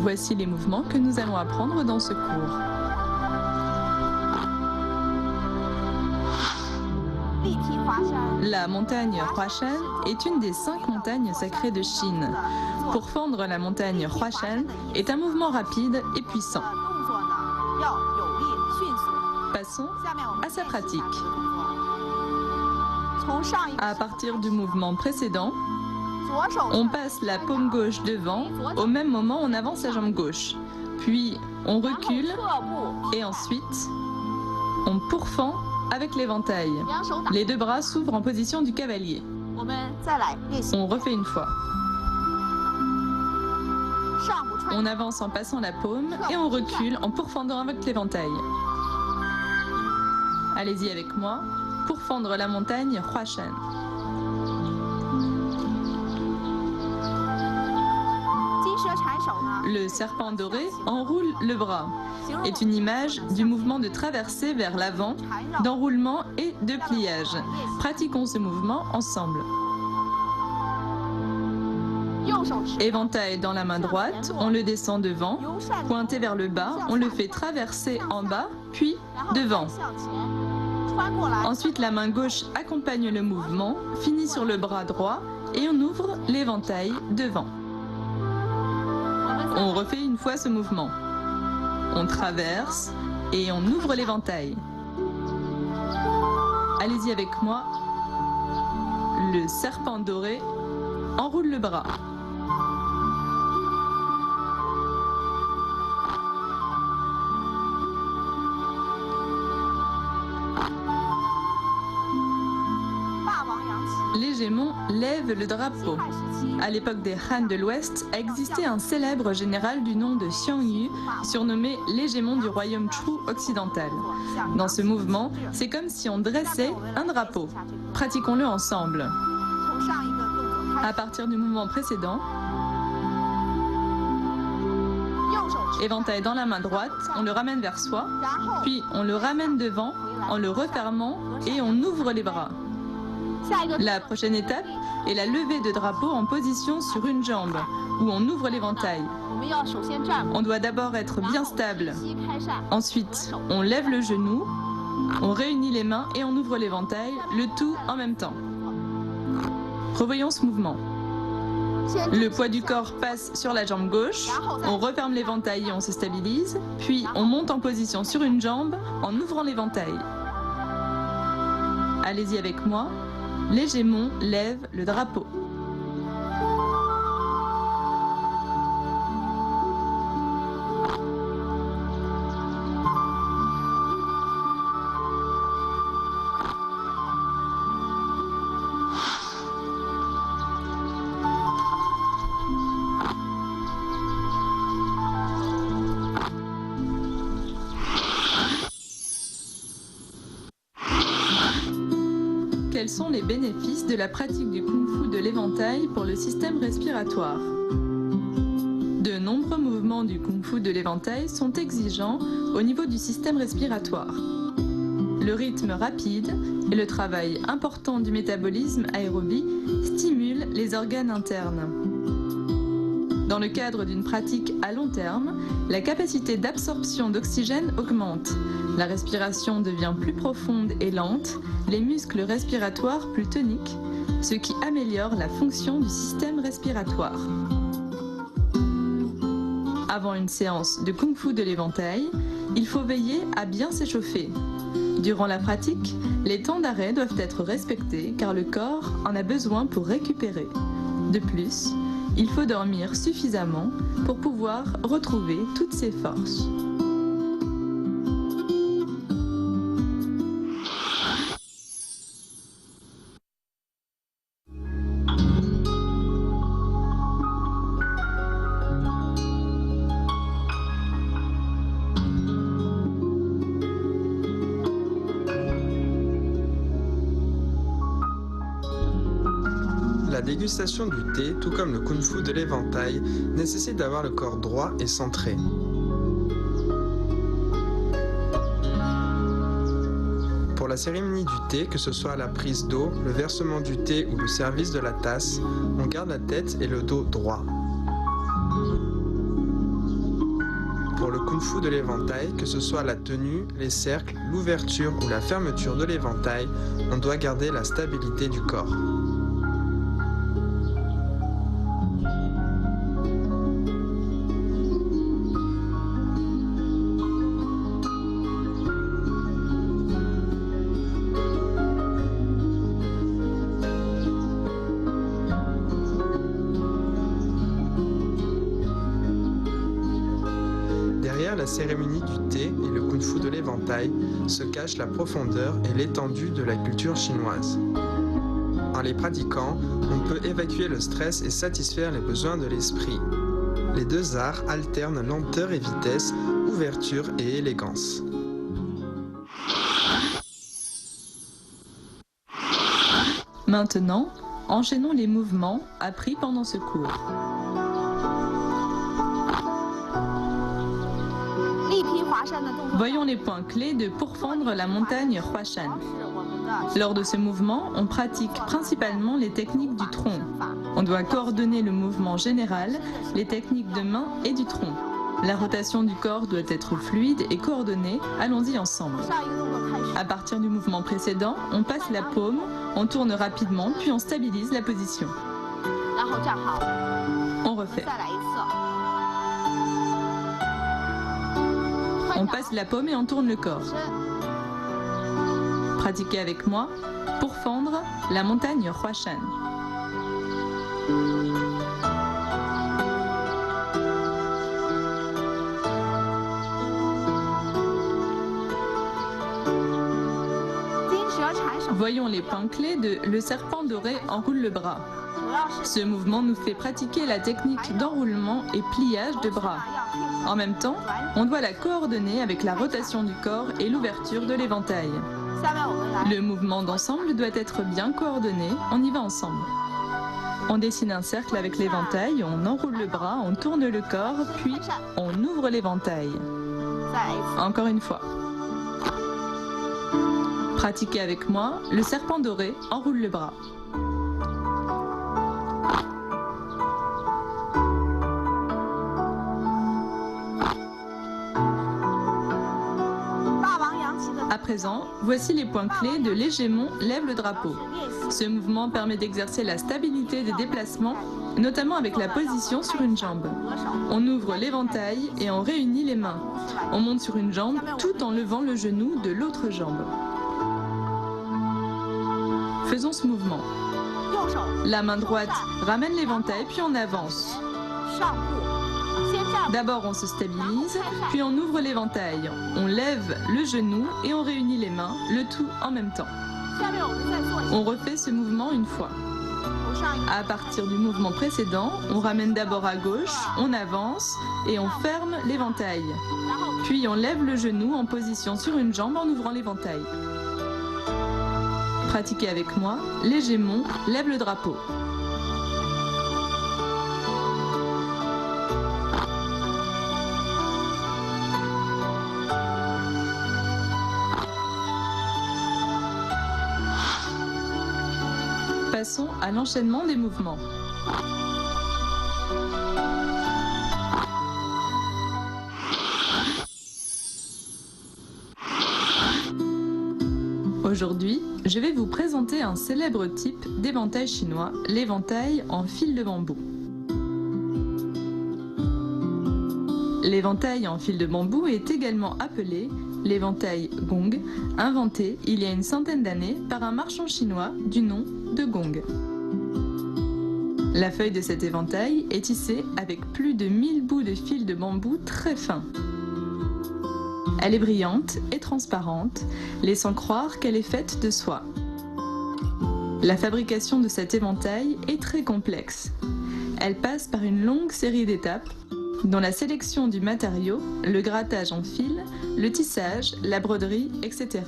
Voici les mouvements que nous allons apprendre dans ce cours. La montagne Huashan est une des 5 montagnes sacrées de Chine. Pour fendre la montagne Huashan est un mouvement rapide et puissant. Passons à sa pratique. À partir du mouvement précédent, on passe la paume gauche devant, au même moment on avance la jambe gauche. Puis on recule et ensuite on pourfend avec l'éventail. Les 2 bras s'ouvrent en position du cavalier. On refait une fois. On avance en passant la paume et on recule en pourfendant avec l'éventail. Allez-y avec moi, pourfendre la montagne Huashan. Le serpent doré enroule le bras, est une image du mouvement de traversée vers l'avant, d'enroulement et de pliage. Pratiquons ce mouvement ensemble. Éventail dans la main droite, on le descend devant, pointé vers le bas, on le fait traverser en bas, puis devant. Ensuite, la main gauche accompagne le mouvement, finit sur le bras droit et on ouvre l'éventail devant. On refait une fois ce mouvement. On traverse et on ouvre l'éventail. Allez-y avec moi. Le serpent doré enroule le bras. L'hégémon lève le drapeau. À l'époque des Han de l'Ouest, existait un célèbre général du nom de Xiang Yu, surnommé l'hégémon du royaume Chu occidental. Dans ce mouvement, c'est comme si on dressait un drapeau. Pratiquons-le ensemble. À partir du mouvement précédent, éventail dans la main droite, on le ramène vers soi, puis on le ramène devant en le refermant et on ouvre les bras. La prochaine étape est la levée de drapeau en position sur une jambe, où on ouvre l'éventail. On doit d'abord être bien stable. Ensuite, on lève le genou, on réunit les mains et on ouvre l'éventail, le tout en même temps. Revoyons ce mouvement. Le poids du corps passe sur la jambe gauche, on referme l'éventail et on se stabilise, puis on monte en position sur une jambe en ouvrant l'éventail. Allez-y avec moi. L'hégémon lève le drapeau. Quels sont les bénéfices de la pratique du kung-fu de l'éventail pour le système respiratoire? De nombreux mouvements du kung-fu de l'éventail sont exigeants au niveau du système respiratoire. Le rythme rapide et le travail important du métabolisme aérobie stimulent les organes internes. Dans le cadre d'une pratique à long terme, la capacité d'absorption d'oxygène augmente, la respiration devient plus profonde et lente, les muscles respiratoires plus toniques, ce qui améliore la fonction du système respiratoire. Avant une séance de kung-fu de l'éventail, il faut veiller à bien s'échauffer. Durant la pratique, les temps d'arrêt doivent être respectés car le corps en a besoin pour récupérer. De plus, il faut dormir suffisamment pour pouvoir retrouver toutes ses forces. La dégustation du thé, tout comme le kung-fu de l'éventail, nécessite d'avoir le corps droit et centré. Pour la cérémonie du thé, que ce soit la prise d'eau, le versement du thé ou le service de la tasse, on garde la tête et le dos droit. Pour le kung-fu de l'éventail, que ce soit la tenue, les cercles, l'ouverture ou la fermeture de l'éventail, on doit garder la stabilité du corps. Derrière la cérémonie du thé et le kung-fu de l'éventail se cache la profondeur et l'étendue de la culture chinoise. En les pratiquant, on peut évacuer le stress et satisfaire les besoins de l'esprit. Les deux arts alternent lenteur et vitesse, ouverture et élégance. Maintenant, enchaînons les mouvements appris pendant ce cours. Voyons les points clés de pourfendre la montagne Huashan. Lors de ce mouvement, on pratique principalement les techniques du tronc. On doit coordonner le mouvement général, les techniques de main et du tronc. La rotation du corps doit être fluide et coordonnée. Allons-y ensemble. À partir du mouvement précédent, on passe la paume, on tourne rapidement, puis on stabilise la position. On refait. On passe la paume et on tourne le corps. Pratiquez avec moi pour fendre la montagne Huashan. Voyons les points clés de le serpent doré enroule le bras. Ce mouvement nous fait pratiquer la technique d'enroulement et pliage de bras. En même temps, on doit la coordonner avec la rotation du corps et l'ouverture de l'éventail. Le mouvement d'ensemble doit être bien coordonné, on y va ensemble. On dessine un cercle avec l'éventail, on enroule le bras, on tourne le corps, puis on ouvre l'éventail. Encore une fois. Pratiquez avec moi, le serpent doré enroule le bras. À présent, voici les points clés de l'hégémon lève le drapeau. Ce mouvement permet d'exercer la stabilité des déplacements, notamment avec la position sur une jambe. On ouvre l'éventail et on réunit les mains. On monte sur une jambe tout en levant le genou de l'autre jambe. Faisons ce mouvement. La main droite ramène l'éventail puis on avance. D'abord on se stabilise, puis on ouvre l'éventail. On lève le genou et on réunit les mains, le tout en même temps. On refait ce mouvement une fois. À partir du mouvement précédent, on ramène d'abord à gauche, on avance et on ferme l'éventail. Puis on lève le genou en position sur une jambe en ouvrant l'éventail. Pratiquez avec moi, l'hégémon lève le drapeau. Passons à l'enchaînement des mouvements. Aujourd'hui, je vais vous présenter un célèbre type d'éventail chinois, l'éventail en fil de bambou. L'éventail en fil de bambou est également appelé l'éventail gong, inventé il y a une centaine d'années par un marchand chinois du nom de Gong. La feuille de cet éventail est tissée avec plus de 1000 bouts de fil de bambou très fins. Elle est brillante et transparente, laissant croire qu'elle est faite de soie. La fabrication de cet éventail est très complexe. Elle passe par une longue série d'étapes, dont la sélection du matériau, le grattage en fil, le tissage, la broderie, etc.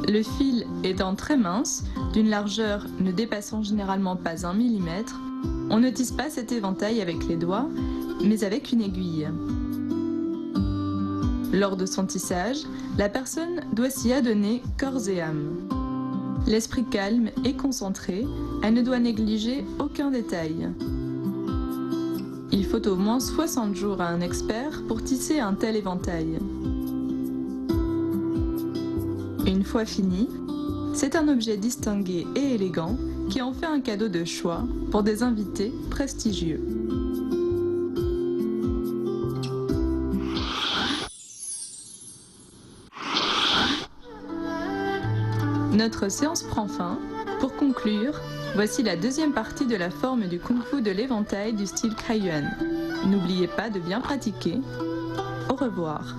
Le fil étant très mince, d'une largeur ne dépassant généralement pas 1 mm, on ne tisse pas cet éventail avec les doigts, mais avec une aiguille. Lors de son tissage, la personne doit s'y adonner corps et âme. L'esprit calme et concentré, elle ne doit négliger aucun détail. Il faut au moins 60 jours à un expert pour tisser un tel éventail. Une fois fini, c'est un objet distingué et élégant qui en fait un cadeau de choix pour des invités prestigieux. Notre séance prend fin. Pour conclure, voici la deuxième partie de la forme du kung-fu de l'éventail du style Kaiyuan. N'oubliez pas de bien pratiquer. Au revoir.